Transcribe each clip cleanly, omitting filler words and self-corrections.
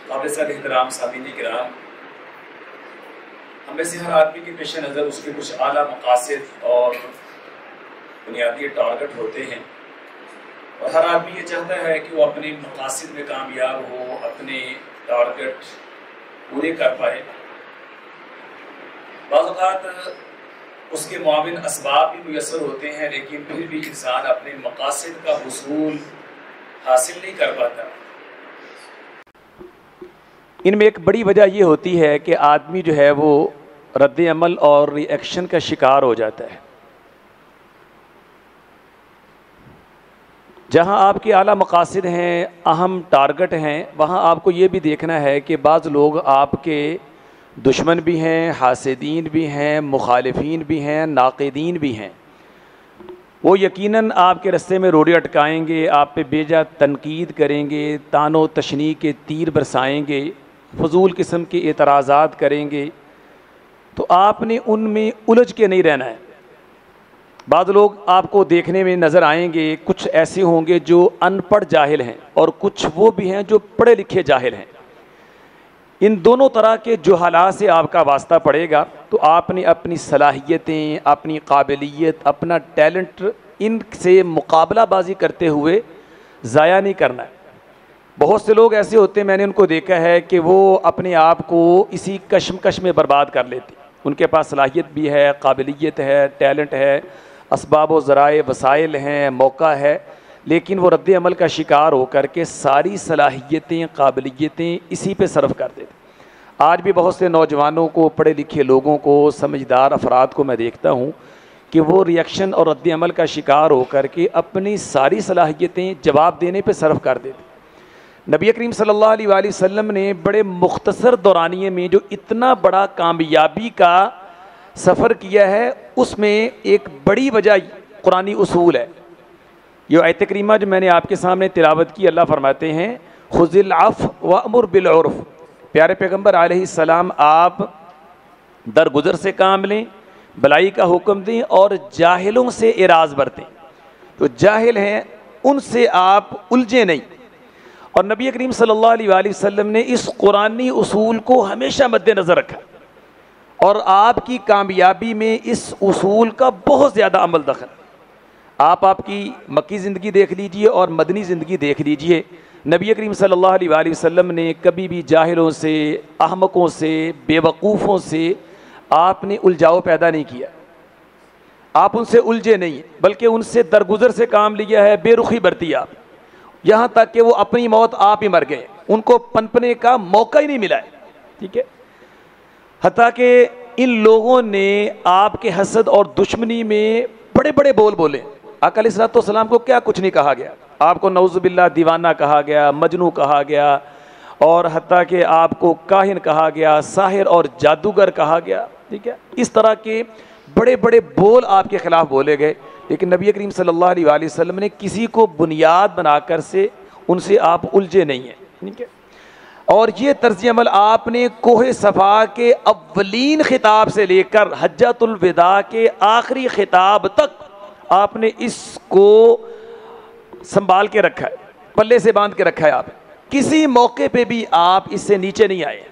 काबिल एहतराम सामीन किराम, हम में से हर आदमी के पेश नज़र उसके कुछ आला मकासद और बुनियादी टारगेट होते हैं और हर आदमी ये चाहता है कि वो अपने मकासद में कामयाब हो, अपने टारगेट पूरे कर पाए। बाज़ औक़ात उसके मुआविन असबाब भी मुयस्सर होते हैं, लेकिन फिर भी इंसान अपने मकासद का हुसूल हासिल नहीं कर पाता। इनमें एक बड़ी वजह ये होती है कि आदमी जो है वो रद्द अमल और रिएक्शन का शिकार हो जाता है। जहाँ आपके आला मकासद हैं, अहम टारगेट हैं, वहाँ आपको ये भी देखना है कि बाज़ लोग आपके दुश्मन भी हैं, हासिदीन भी हैं, मुखालिफीन भी हैं, नाक़िदीन भी हैं। वो यकीनन आपके रास्ते में रोड़े अटकाएंगे, आप पे बेजा तनकीद करेंगे, तानो तशनी के तीर बरसाएंगे, फजूल किस्म के एतराज़ात करेंगे, तो आपने उनमें उलझ के नहीं रहना है। बाद लोग आपको देखने में नज़र आएंगे, कुछ ऐसे होंगे जो अनपढ़ जाहिल हैं और कुछ वो भी हैं जो पढ़े लिखे जाहिल हैं। इन दोनों तरह के जुहालात से आपका वास्ता पड़ेगा, तो आपने अपनी सलाहियतें, अपनी काबिलियत, अपना टैलेंट इनसे मुकाबलाबाजी करते हुए ज़ाया नहीं करना है। बहुत से लोग ऐसे होते हैं, मैंने उनको देखा है कि वो अपने आप को इसी कशमकश में बर्बाद कर लेते। उनके पास सलाहियत भी है, काबिलियत है, टैलेंट है, असबाब व ज़राए वसाइल हैं, मौका है, लेकिन वो रद्द अमल का शिकार होकर के सारी सलाहियतें, काबिलियतें इसी पे सर्फ कर देते। आज भी बहुत से नौजवानों को, पढ़े लिखे लोगों को, समझदार अफराद को मैं देखता हूँ कि वो रिएक्शन और रद्द अमल का शिकार होकर के अपनी सारी सलाहियतें जवाब देने पे सर्फ कर देते। नबी करीम सल्लल्लाहु अलैहि वसल्लम ने बड़े मुख्तसर दौरानिए में जो इतना बड़ा कामयाबी का सफ़र किया है, उसमें एक बड़ी वजह कुरानी उसूल है। ये आयत करीमा जो मैंने आपके सामने तिलावत की, अल्लाह फरमाते हैं खुज़िल अफ़्व वअमुर बिल उर्फ़। प्यारे पैगम्बर अलैहिस्सलाम, आप दरगुजर से काम लें, भलाई का हुक्म दें और जाहिलों से एराज़ बरतें। तो जाहिल हैं उनसे आप उलझे नहीं। और नबी करीम सल्लल्लाहु अलैहि वसल्लम ने इस कुरानी उसूल को हमेशा मद्देनज़र रखा और आपकी कामयाबी में इस उसूल का बहुत ज़्यादा अमल दखल। आप आपकी मक्की ज़िंदगी देख लीजिए और मदनी ज़िंदगी देख लीजिए, नबी करीम सल्लल्लाहु अलैहि वसल्लम ने कभी भी जाहिलों से, अहमकों से, बेवकूफ़ों से आपने उलझाव पैदा नहीं किया। आप उनसे उलझे नहीं, बल्कि उनसे दरगुजर से काम लिया है, बेरुखी बरती आप, यहाँ तक कि वो अपनी मौत आप ही मर गए, उनको पनपने का मौका ही नहीं मिला है। ठीक है, हत्ता कि इन लोगों ने आपके हसद और दुश्मनी में बड़े बड़े बोल बोले। आका अलैहिस्सलाम को क्या कुछ नहीं कहा गया, आपको नऊज़ुबिल्लाह दीवाना कहा गया, मजनू कहा गया, और हत्ता कि आपको काहिन कहा गया, साहिर और जादूगर कहा गया। ठीक है, इस तरह के बड़े बड़े बोल आपके ख़िलाफ़ बोले गए, लेकिन नबी करीम सल्लल्लाहु अलैहि वसल्लम ने किसी को बुनियाद बनाकर से उनसे आप उलझे नहीं हैं। ठीक है, और ये तर्ज़ अमल आपने कोहे सफ़ा के अव्वलीन खिताब से लेकर हज्जतुल विदा के आखिरी खिताब तक आपने इसको संभाल के रखा है, पल्ले से बांध के रखा है। आप किसी मौके पे भी आप इससे नीचे नहीं आए।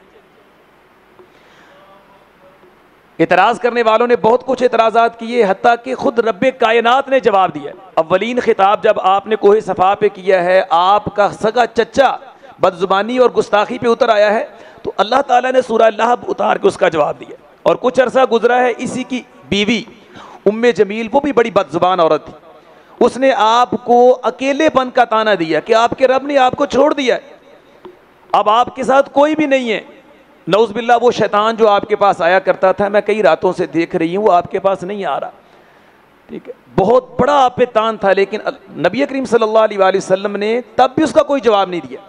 इतराज़ करने वालों ने बहुत कुछ इतराज़ात किए, हत्ता कि खुद रब्बे कायनात ने जवाब दिया। अव्वलीन खिताब जब आपने कोहे सफ़ा पे किया है, आपका सगा चच्चा बदजुबानी और गुस्ताखी पे उतर आया है, तो अल्लाह ताला ने सूरह लहब उतार के उसका जवाब दिया। और कुछ अरसा गुजरा है, इसी की बीवी उम्मे जमील, वो भी बड़ी बदजुबान औरत थी, उसने आपको अकेलेपन का ताना दिया कि आपके रब ने आपको छोड़ दिया है, अब आपके साथ कोई भी नहीं है। नऊज़ुबिल्लाह, वो शैतान जो आपके पास आया करता था, मैं कई रातों से देख रही हूँ, वो आपके पास नहीं आ रहा। ठीक है, बहुत बड़ा आप पे तान था, लेकिन नबी करीम सल्लल्लाहु अलैहि वसल्लम ने तब भी उसका कोई जवाब नहीं दिया,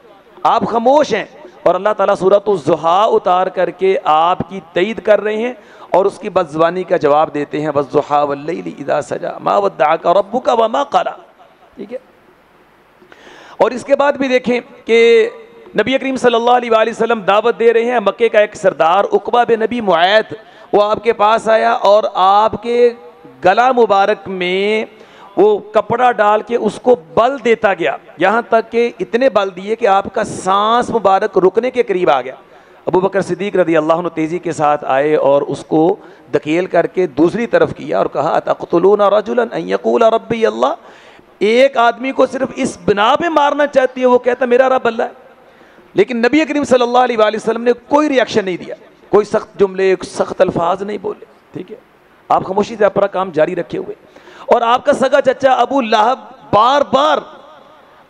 आप खामोश हैं। और अल्लाह ताला सूरत-उज़-ज़ुहा उतार करके आपकी तईद कर रहे हैं और उसकी बदज़ुबानी का जवाब देते हैं, वज़्ज़ुहा वल्लैलि इज़ा सजा मा वद्दअका रब्बुका वमा क़ला। ठीक है, और इसके बाद भी देखें कि नबी करीम सल्लल्लाहु अलैहि वसल्लम दावत दे रहे हैं। मक्के का एक सरदार उक़बा बिन नबी मुआयत, वो आपके पास आया और आपके गला मुबारक में वो कपड़ा डाल के उसको बल देता गया, यहाँ तक कि इतने बल दिए कि आपका सांस मुबारक रुकने के करीब आ गया। अबू बकर सिद्दीक रज़ी अल्लाह अन्हु तेज़ी के साथ आए और उसको धकेल करके दूसरी तरफ किया और कहा अतक़्तुलूना रजुलन अन यक़ूला रब्बी अल्लाह, एक आदमी को सिर्फ इस बिना पे मारना चाहती है, वो कहता मेरा रब अल्लाह है। लेकिन नबी करीम सल्लल्लाहु अलैहि वसल्लम ने कोई रिएक्शन नहीं दिया, कोई सख्त जुमले सख्त अल्फाज नहीं बोले, ठीक है, आप खामोशी से अपना काम जारी रखे हुए। और आपका सगा चचा अबू लहब बार बार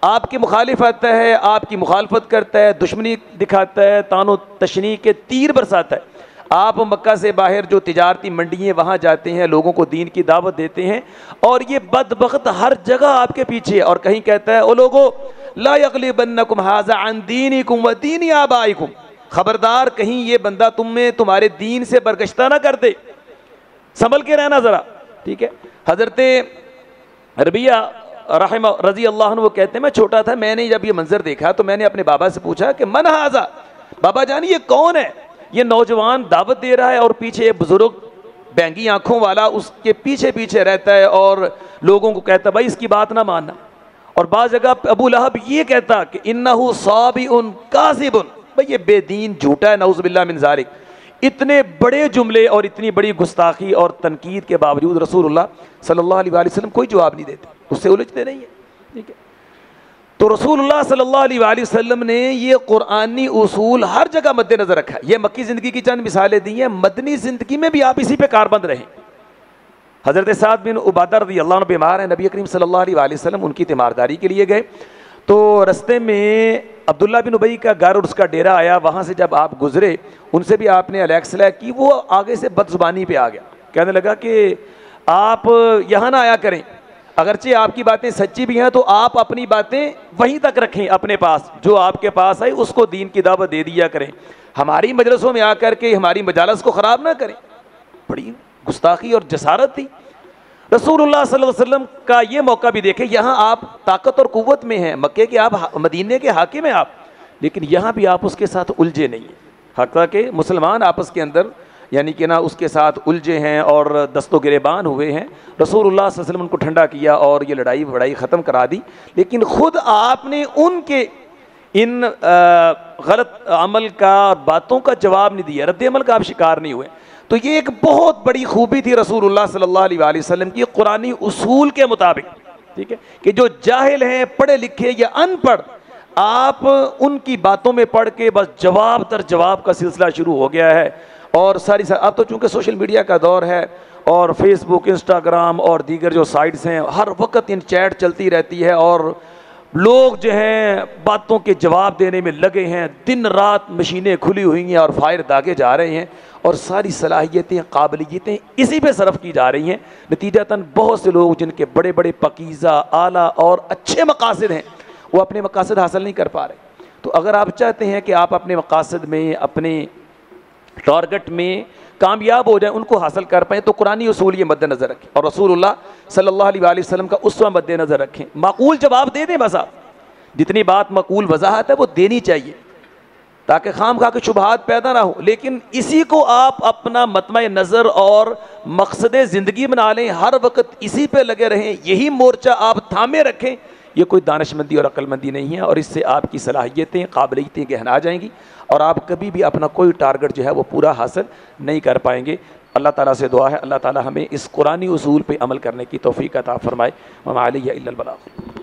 आपकी मुखालिफत है, आपकी मुखालफत करता है, दुश्मनी दिखाता है, तानो तशनी के तीर बरसाता है। आप मक्का से बाहर जो तिजारती मंडी हैं वहाँ जाते हैं, लोगों को दीन की दावत देते हैं, और ये बदबख्त हर जगह आपके पीछे। और कहीं कहता है ओ लोगो ला यग़लिबन्नकुम हाज़ा अन दीनिकुम व दीनी आबाइकुम, खबरदार कहीं ये बंदा तुम्हें तुम्हारे दीन से बरगश्ता ना कर दे, संभल के रहना ज़रा, ठीक है। हज़रत रबिया रहम रज़ी अल्लाह अन्हु वो कहते हैं मैं छोटा था, मैंने जब ये मंजर देखा तो मैंने अपने बाबा से पूछा कि मन हाज़ा, बाबा जान ये कौन है, ये नौजवान दावत दे रहा है और पीछे बुजुर्ग बैंगी आंखों वाला उसके पीछे पीछे रहता है और लोगों को कहता भाई इसकी बात ना मानना। और बाज़ जगह अबू लहब ये कहता कि इन्नहु साबिउन काज़िबुन, भाई ये बेदीन झूठा है, नऊज़ुबिल्लाह मिन ज़ालिक। इतने बड़े जुमले और इतनी बड़ी गुस्ताखी और तनकीद के बावजूद रसूलुल्लाह सल्लल्लाहु अलैहि वसल्लम कोई जवाब नहीं देते, उससे उलझते नहीं है, ठीक है। तो रसूलुल्लाह सल्लल्लाहु अलैहि वसल्लम ने ये कुरानी उसूल हर जगह मद्देनजर रखा है। ये मक्की ज़िंदगी की चंद मिसालें दी हैं, मदनी ज़िंदगी में भी आप इसी पे कारबंद रहें। हज़रत साद बिन उबादा रज़ी अल्लाह अन्हु बीमार हैं, नबी करीम सल्लल्लाहु अलैहि वसल्लम उनकी तीमारदारी के लिए गए, तो रस्ते में अब्दुल्ला बिन उबई का घर और उसका डेरा आया। वहाँ से जब आप गुजरे उनसे भी आपने अलैक्सला की, वो आगे से बदजुबानी पे आ गया, कहने लगा कि आप यहाँ ना आया करें, अगरचे आपकी बातें सच्ची भी हैं तो आप अपनी बातें वहीं तक रखें अपने पास, जो आपके पास है उसको दीन की दावत दे दिया करें, हमारी मजलिसों में आकर के हमारी मजालस को ख़राब ना करें। बड़ी गुस्ताखी और जसारत थी। रसूलुल्लाह सल्लल्लाहु अलैहि वसल्लम का ये मौका भी देखें, यहाँ आप ताकत और कुव्वत में हैं, मक्के के आप मदीने के हाकिम हैं आप, लेकिन यहाँ भी आप उसके साथ उलझे नहीं हैं। हक़ा के मुसलमान आपस के अंदर यानी कि ना उसके साथ उलझे हैं और दस्तो गिरेबान हुए हैं। रसूलुल्लाह सल्लल्लाहु अलैहि वसल्लम उनको ठंडा किया और ये लड़ाई वड़ाई ख़त्म करा दी, लेकिन ख़ुद आपने उनके इन गलत अमल का बातों का जवाब नहीं दिया, रद्द अमल का आप शिकार नहीं हुए। तो ये एक बहुत बड़ी खूबी थी रसूलुल्लाह सल्लल्लाहु अलैहि वसल्लम की कुरानी उसूल के मुताबिक, ठीक है, कि जो जाहिल हैं, पढ़े लिखे या अनपढ़, आप उनकी बातों में पढ़ के बस जवाब दर जवाब का सिलसिला शुरू हो गया है। और सारी अब तो चूँकि सोशल मीडिया का दौर है और फेसबुक, इंस्टाग्राम और दीगर जो साइट्स हैं, हर वक्त इन चैट चलती रहती है और लोग जो हैं बातों के जवाब देने में लगे हैं, दिन रात मशीनें खुली हुई हैं और फायर दागे जा रहे हैं और सारी सलाहियतें, काबिलियतें इसी पे सरफ की जा रही हैं। नतीजतन बहुत से लोग जिनके बड़े बड़े पकीज़ा, आला और अच्छे मकासद हैं, वो अपने मकासद हासिल नहीं कर पा रहे। तो अगर आप चाहते हैं कि आप अपने मकासद में, अपने टारगेट में कामयाब हो जाए, उनको हासिल कर पाएँ, तो कुरानी उसूल ये मद्देनज़र रखें और रसूलुल्लाह सल्लल्लाहु अलैहि वसल्लम का उस्वा मद्देनज़र रखें। माकूल जवाब दे दें, बस आप जितनी बात माकूल वजाहत है वो देनी चाहिए ताकि खाम खा के शुबहात पैदा ना हो, लेकिन इसी को आप अपना मतमा नज़र और मकसद ज़िंदगी बना लें, हर वक्त इसी पे लगे रहें, यही मोर्चा आप थामे रखें। ये कोई दानिशमंदी और अक्लमंदी नहीं है और इससे आपकी सलाहियतें, काबिलियतें गहना जाएंगी और आप कभी भी अपना कोई टारगेट जो है वो पूरा हासिल नहीं कर पाएंगे। अल्लाह ताला से दुआ है, अल्लाह ताला हमें इस कुरानी उसूल पे अमल करने की तौफीक अता फरमाए। व मा अलैहि इल्लल बलाग।